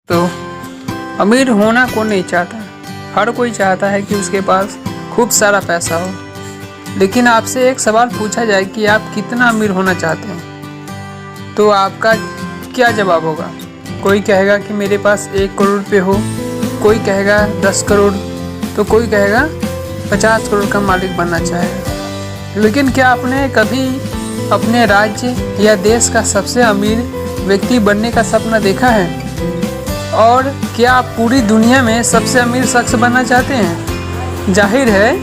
तो अमीर होना कौन नहीं चाहता। हर कोई चाहता है कि उसके पास खूब सारा पैसा हो। लेकिन आपसे एक सवाल पूछा जाए कि आप कितना अमीर होना चाहते हैं, तो आपका क्या जवाब होगा। कोई कहेगा कि मेरे पास 1 करोड़ रुपये हो, कोई कहेगा 10 करोड़, तो कोई कहेगा 50 करोड़ का मालिक बनना चाहेगा। लेकिन क्या आपने कभी अपने राज्य या देश का सबसे अमीर व्यक्ति बनने का सपना देखा है? और क्या आप पूरी दुनिया में सबसे अमीर शख्स बनना चाहते हैं? जाहिर है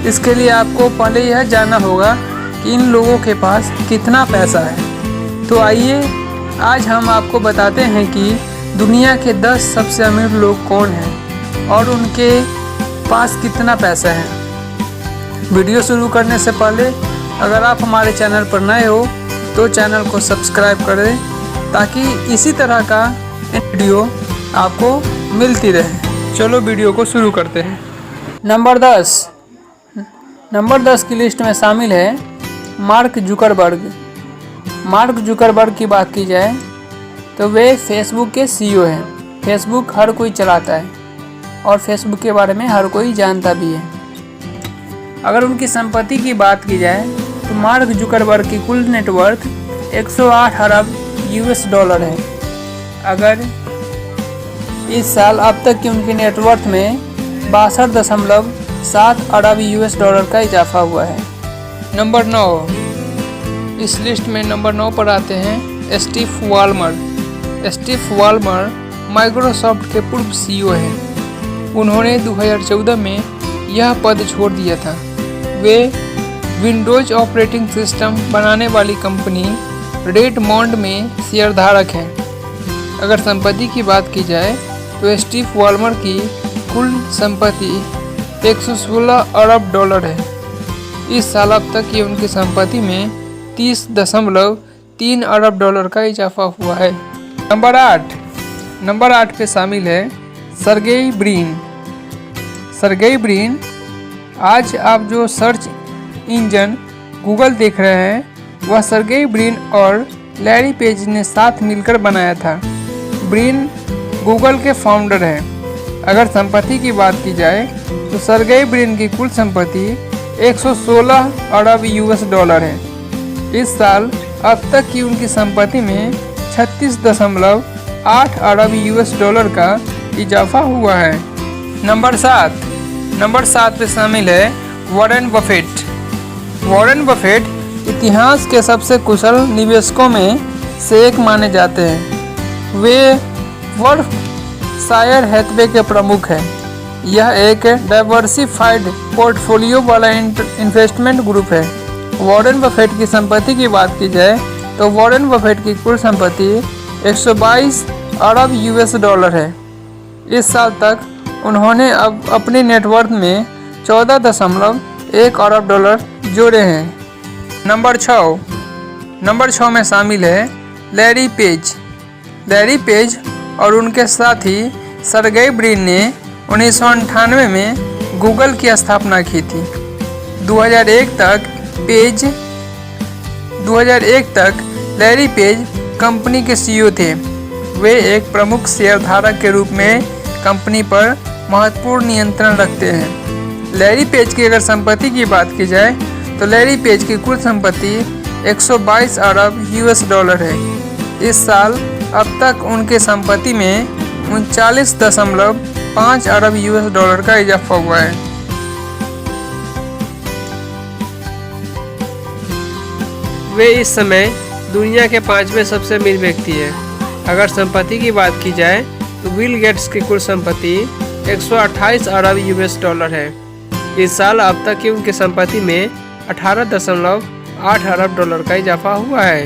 इसके लिए आपको पहले यह जानना होगा कि इन लोगों के पास कितना पैसा है। तो आइए आज हम आपको बताते हैं कि दुनिया के 10 सबसे अमीर लोग कौन हैं और उनके पास कितना पैसा है। वीडियो शुरू करने से पहले अगर आप हमारे चैनल पर नए हो तो चैनल को सब्सक्राइब करें ताकि इसी तरह का वीडियो आपको मिलती रहे। चलो वीडियो को शुरू करते हैं। नंबर 10 की लिस्ट में शामिल है मार्क जुकरबर्ग। मार्क जुकरबर्ग की बात की जाए तो वे फेसबुक के CEO हैं। फेसबुक हर कोई चलाता है और फेसबुक के बारे में हर कोई जानता भी है। अगर उनकी संपत्ति की बात की जाए तो मार्क जुकरबर्ग की कुल नेटवर्थ 108 अरब $। है। अगर इस साल अब तक की उनकी नेटवर्थ में 62.7 अरब $। का इजाफा हुआ है। नंबर 9, इस लिस्ट में नंबर 9 पर आते हैं Steve Ballmer. Steve Ballmer Microsoft के पूर्व CEO हैं। उन्होंने 2014 में यह पद छोड़ दिया था। वे विंडोज ऑपरेटिंग सिस्टम बनाने वाली कंपनी रेडमॉन्ड में शेयरधारक हैं। अगर संपत्ति की बात की जाए तो स्टीव वॉलमर की कुल संपत्ति 116 अरब $। है। इस साल अब तक की उनकी संपत्ति में 30.3 अरब $। का इजाफा हुआ है। नंबर 8 पे शामिल है सर्गेई ब्रिन। सर्गेई ब्रिन, आज आप जो सर्च इंजन गूगल देख रहे हैं वह सर्गेई ब्रिन और लैरी पेज ने साथ मिलकर बनाया था। ब्रिन गूगल के फाउंडर हैं। अगर संपत्ति की बात की जाए तो सर्गेई ब्रिन की कुल संपत्ति 116 अरब $। है। इस साल अब तक की उनकी संपत्ति में 36.8 अरब $। का इजाफा हुआ है। नंबर 7 पे शामिल है वॉरेन बफेट। वॉरेन बफेट इतिहास के सबसे कुशल निवेशकों में से एक माने जाते हैं। वे बर्कशायर हैथवे के प्रमुख हैं। यह एक डाइवर्सिफाइड पोर्टफोलियो वाला इन्वेस्टमेंट ग्रुप है। वॉरेन बफेट की संपत्ति की बात की जाए तो वॉरेन बफेट की कुल संपत्ति 122 अरब $। है। इस साल तक उन्होंने अब अपनी नेटवर्थ में 14.1 अरब $। जोड़े हैं। नंबर 6 में शामिल है लैरी पेज। लैरी पेज और उनके साथी सर्गेई ब्रिन ने 1998 में गूगल की स्थापना की थी। 2001 तक लैरी पेज कंपनी के CEO थे। वे एक प्रमुख शेयरधारक के रूप में कंपनी पर महत्वपूर्ण नियंत्रण रखते हैं। लैरी पेज की अगर संपत्ति की बात की जाए तो लैरी पेज की कुल संपत्ति 122 अरब $। है। इस साल अब तक उनके संपत्ति में 39.5 अरब $। का इजाफा हुआ है। वे इस समय दुनिया के 5वें सबसे अमीर व्यक्ति हैं। अगर संपत्ति की बात की जाए तो बिल गेट्स की कुल संपत्ति 128 अरब $। है। इस साल अब तक की उनकी संपत्ति में 18.8 अरब $। का इजाफा हुआ है।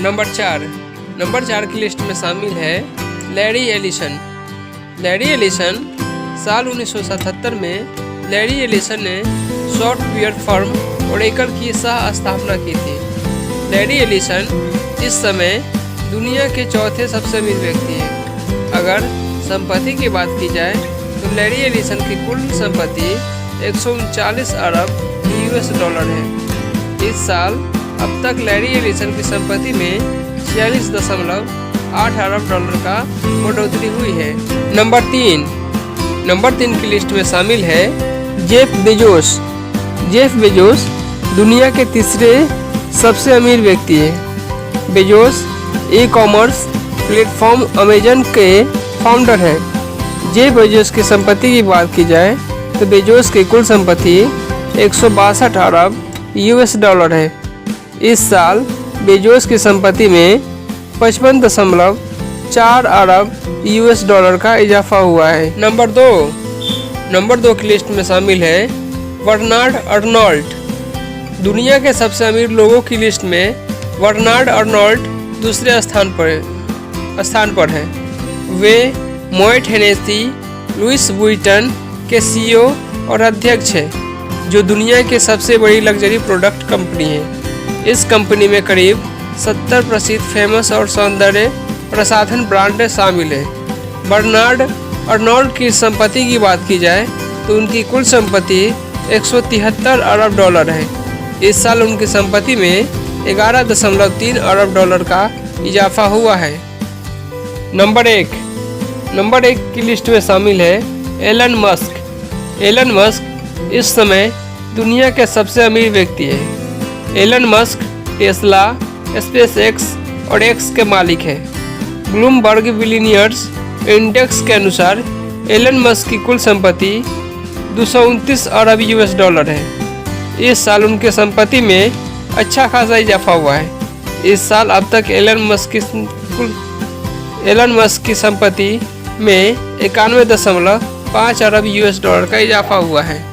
नंबर 4 की लिस्ट में शामिल है लैरी एलिसन। लैरी एलिसन साल 1977 में लैरी एलिसन ने सॉफ्टवेयर फर्म ओरेकल की सह स्थापना की थी। लैरी एलिसन इस समय दुनिया के 4थे सबसे अमीर व्यक्ति हैं। अगर संपत्ति की बात की जाए तो लैरी एलिसन की कुल संपत्ति 139 अरब $। है। इस साल अब तक लैरी एलिसन की संपत्ति में 46.8 8 अरब डॉलर का बढ़ोतरी हुई है। नंबर 3 की लिस्ट में शामिल है जेफ बेजोस। जेफ बेजोस दुनिया के तीसरे सबसे अमीर व्यक्ति है। Bezos e commerce platform Amazon के फाउंडर हैं। जेफ बेजोस की संपत्ति की बात की जाए तो बेजोस की कुल संपत्ति 162 अरब यूएस डॉलर है। इस साल बेजोस की संपत्ति में 55.4 अरब यूएस डॉलर का इजाफा हुआ है। नंबर 2 की लिस्ट में शामिल है बर्नार्ड अर्नोल्ट। दुनिया के सबसे अमीर लोगों की लिस्ट में बर्नार्ड अर्नोल्ट दूसरे स्थान पर है। वे मोएट हेनेसी लुइस वुइटन के सीईओ और अध्यक्ष हैं, जो दुनिया की सबसे बड़ी लग्जरी प्रोडक्ट कंपनी है। इस कंपनी में करीब 70 प्रसिद्ध फेमस और सौंदर्य प्रसाधन ब्रांड शामिल हैं। बर्नार्ड अर्नोल्ट की संपत्ति की बात की जाए तो उनकी कुल संपत्ति 173 अरब डॉलर है। इस साल उनकी संपत्ति में 11.3 अरब डॉलर का इजाफा हुआ है। नंबर 1 की लिस्ट में शामिल है एलन मस्क। एलन मस्क इस समय दुनिया के सबसे अमीर व्यक्ति है। एलन मस्क टेस्ला, स्पेसएक्स और एक्स के मालिक हैं। ब्लूमबर्ग बिलियनियर्स इंडेक्स के अनुसार एलन मस्क की कुल संपत्ति 229 अरब यूएस डॉलर है। इस साल उनके संपत्ति में अच्छा खासा इजाफा हुआ है। इस साल अब तक एलन मस्क की संपत्ति में 91.5 अरब यूएस डॉलर का इजाफा हुआ है।